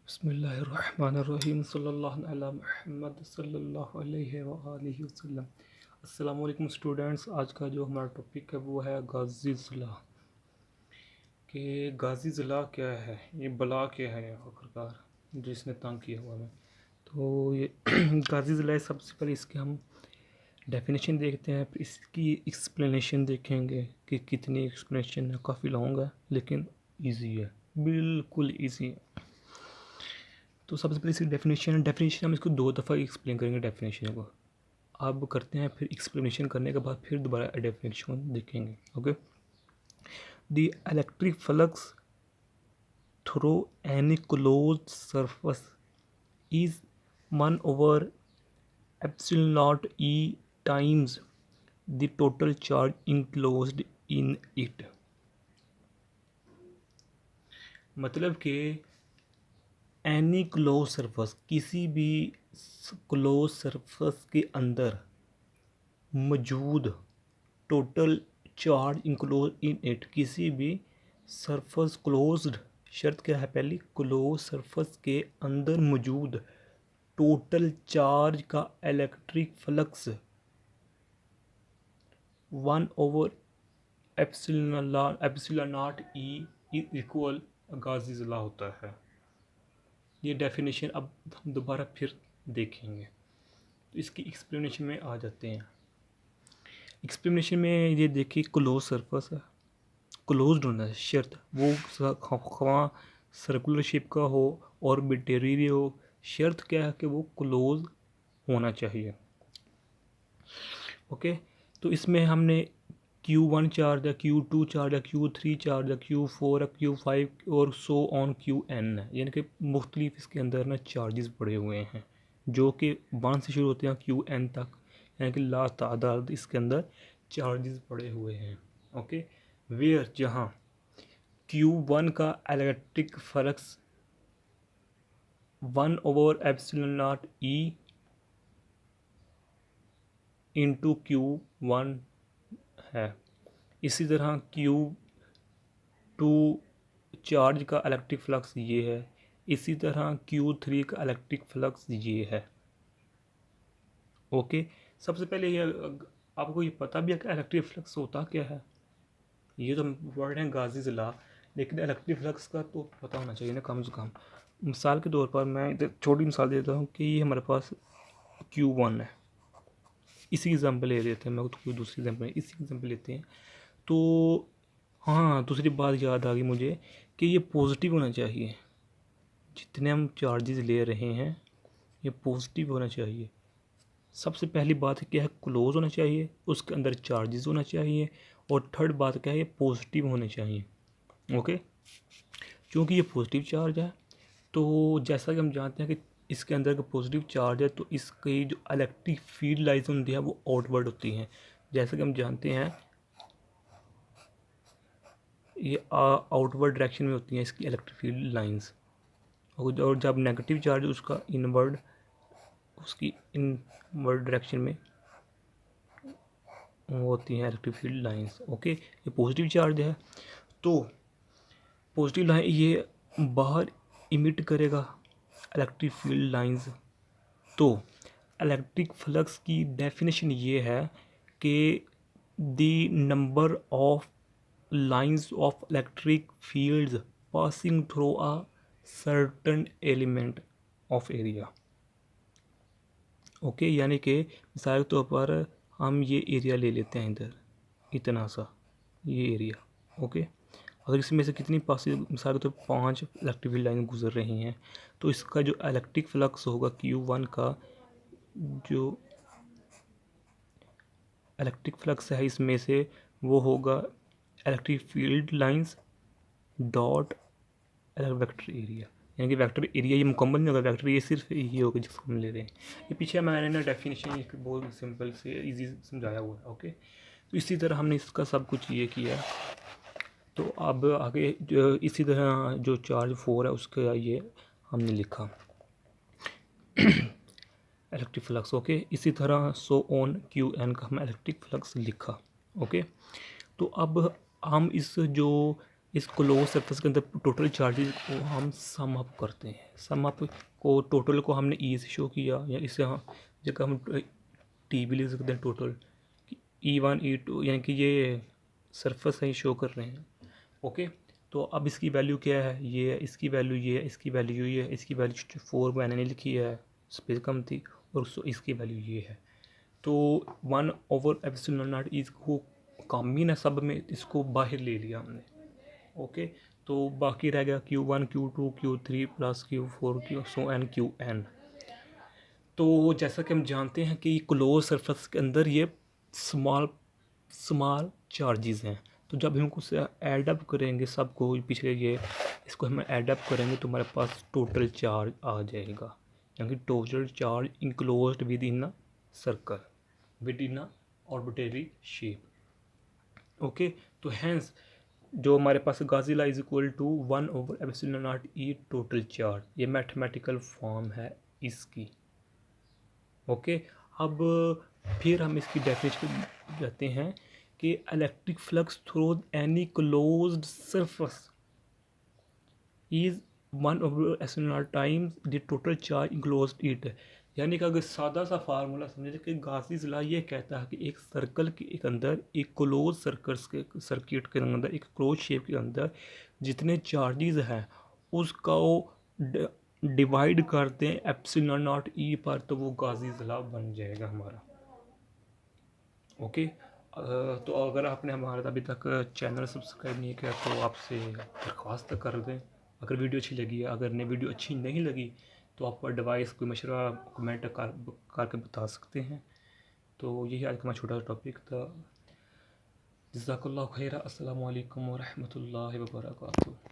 बिस्मिल्लाहिर्रहमानिर्रहीम सल्लल्लाहु अला मुहम्मद सल्लल्लाहु अलैहि व आलिहि वसल्लम। अस्सलाम वालेकुम स्टूडेंट्स। आज का जो हमारा टॉपिक है वो है गाज़ी ज़िला। कि गाज़ी ज़िला क्या है, ये बला क्या है आखिरकार जिसने तंग किया हुआ हमें। तो ये गाज़ी ज़िला है। सबसे पहले इसके हम डेफिनेशन देखते हैं, फिर इसकी एक्सप्लेनेशन देखेंगे कि कितनी एक्सप्लेनेशन है। काफ़ी लॉन्ग है लेकिन ईजी है, बिल्कुल ईजी है। तो सबसे पहले इसकी डेफिनेशन हम इसको 2 दफ़ा एक्सप्लेन करेंगे डेफिनेशन को। अब करते हैं, फिर एक्सप्लेनेशन करने के बाद फिर दोबारा डेफिनेशन देखेंगे। Okay. The electric flux through any closed surface is 1 epsilon not E times the total charge enclosed in it. मतलब कि एनी क्लोज सरफेस, किसी भी क्लोज सरफेस के अंदर मौजूद total charge enclose in it, किसी भी सरफेस क्लोज्ड, शर्त क्या है पहली, क्लोज सरफेस के अंदर मौजूद टोटल चार्ज का electric flux 1 epsilon not E equal Ghazi ज़िला होता है। ये डेफिनेशन अब हम दोबारा फिर देखेंगे। तो इसकी एक्सप्लेनेशन में आ जाते हैं। एक्सप्लेनेशन में ये देखिए, क्लोज सरफेस है, क्लोज्ड होना है शर्त, वो खवा सर्कुलर शेप का हो और बिटेरी हो, शर्त क्या है कि वो क्लोज होना चाहिए। ओके। तो इसमें हमने Q1 चार्ज है, Q2 चार्ज है, Q3 चार्ज है, Q4 है, Q5 और सो ऑन Qn है। यानी कि मुख्तलिफ इसके अंदर ना चार्जेस पड़े हुए हैं जो कि 1 से शुरू होते हैं Qn तक, यानी कि ला तादाद इसके अंदर चार्जेस पड़े हुए हैं। ओके। वेयर जहाँ Q1 का electric flux 1/ε0 E into Q1 है। इसी तरह Q2 चार्ज का इलेक्ट्रिक फ्लक्स ये है। इसी तरह Q3 का इलेक्ट्रिक फ्लक्स ये है। ओके। सबसे पहले ये आपको ये पता भी है कि इलेक्ट्रिक फ्लक्स होता क्या है। ये तो वर्ड है गाज़ी ज़िला, लेकिन इलेक्ट्रिक फ्लक्स का तो पता होना चाहिए ना कम से कम। मिसाल के तौर पर मैं छोटी मिसाल देता हूँ कि ये हमारे पास Q1 है। इसी एग्जाम्पल ले लेते हैं, मैं तो कोई दूसरी एग्जाम्पल इसी एग्जाम्पल लेते हैं। तो हाँ, दूसरी बात याद आ गई मुझे कि ये पॉजिटिव होना चाहिए। जितने हम चार्जेस ले रहे हैं ये पॉजिटिव होना चाहिए। सबसे पहली बात क्या है, क्लोज होना चाहिए, उसके अंदर चार्जेस होना चाहिए, और थर्ड बात क्या है, ये पॉजिटिव होने चाहिए। ओके। क्योंकि ये पॉजिटिव चार्ज है तो जैसा कि हम जानते हैं कि इसके अंदर का पॉजिटिव चार्ज है तो इसकी जो इलेक्ट्रिक फील्ड लाइन्स होती है वो आउटवर्ड होती हैं। जैसा कि हम जानते हैं ये आउटवर्ड डायरेक्शन में होती हैं इसकी इलेक्ट्रिक फील्ड लाइंस, और जब नेगेटिव चार्ज उसका उसकी इनवर्ड डायरेक्शन में होती हैं इलेक्ट्रिक फील्ड लाइंस। ओके। ये पॉजिटिव चार्ज है तो पॉजिटिव लाइन ये बाहर इमिट करेगा इलेक्ट्रिक फील्ड लाइंस। तो इलेक्ट्रिक फ्लक्स की डेफिनेशन ये है कि the number of lines of electric fields passing through a certain element of area। Okay. यानी कि मिसाल के तौर पर हम ये एरिया ले लेते हैं, इधर इतना सा ये एरिया। ओके। अगर इसमें से कितनी पासिंग, मिसाल के तौर पर 5 इलेक्ट्रिक फील्ड लाइन गुजर रही हैं तो इसका जो इलेक्ट्रिक फ्लक्स होगा Q1 का, जो इलेक्ट्रिक फ्लक्स है इसमें से वो होगा electric field lines dot vector area. यानी कि वेक्टर एरिया ये मुकम्मल नहीं होगा, वेक्टर ये सिर्फ ये होगा जिसको हम ले रहे हैं। ये पीछे मैंने ना डेफिनेशन बहुत सिंपल से इजी समझाया हुआ है। ओके। तो इसी तरह हमने इसका सब कुछ ये किया। तो अब आगे जो इसी तरह जो चार्ज 4 है उसका ये हमने लिखा इलेक्ट्रिक फ्लक्स। ओके। इसी तरह सो ऑन Qn का हम इलेक्ट्रिक फ्लक्स लिखा। ओके। तो अब हम इस जो इस क्लोज सरफेस के अंदर टोटल चार्जेस को हम सम अप करते हैं। सम अप को टोटल को हमने ई से शो किया, या इससे जगह हम टी भी लिख सकते हैं टोटल, E1 E2, यानी कि ये सरफेस है शो कर रहे हैं। ओके, तो अब इसकी वैल्यू क्या है, ये है, इसकी वैल्यू ये है, इसकी वैल्यू ये है, इसकी वैल्यू 4 मैंने नहीं लिखी है, स्पेस कम थी, और इसकी वैल्यू ये है। तो 1/ε0 इसको कॉमन है सब में, इसको बाहर ले लिया हमने। ओके, तो बाकी रह गया Q1 Q2 Q3 plus Q4 Q सो एन Qn। तो जैसा कि हम जानते हैं कि क्लोज सरफेस के अंदर ये स्मॉल स्मॉल चार्जेस हैं। तो जब हम उससे ऐड अप करेंगे सबको, पिछले ये इसको हम ऐड अप करेंगे तो हमारे पास टोटल चार्ज आ जाएगा, यानी कि total charge enclosed within a circle within a arbitrary shape. Okay, तो हैंस जो हमारे पास Gauss law is equal to 1/ε0 total charge, ये मैथमेटिकल फॉर्म है इसकी। ओके, अब फिर हम इसकी डेफिनेशन जाते हैं कि electric flux through any closed surface is 1/ε0 times the total charge enclosed it. यानी कि अगर सादा सा फार्मूला समझे कि गाज़ीज़ लॉ ये कहता है कि एक सर्कल के एक अंदर, एक क्लोज सर्किट के अंदर, एक क्लोज शेप के अंदर जितने चार्जेस हैं उसका वो डिवाइड करते हैं ε0 पर, तो वो गाज़ीज़ लॉ बन जाएगा हमारा। ओके, तो अगर आपने हमारा अभी तक चैनल सब्सक्राइब नहीं किया तो आपसे दरख्वास्त कर दें। अगर वीडियो अच्छी लगी है, अगर नहीं वीडियो अच्छी नहीं लगी तो आप एडवाइस कोई मशवरा कमेंट करके बता सकते हैं। तो यही आज का हमारा छोटा सा टॉपिक था। जज़ाकल्लाहु खैरा। अस्सलामु अलैकुम व रहमतुल्लाहि व बरकातुहू।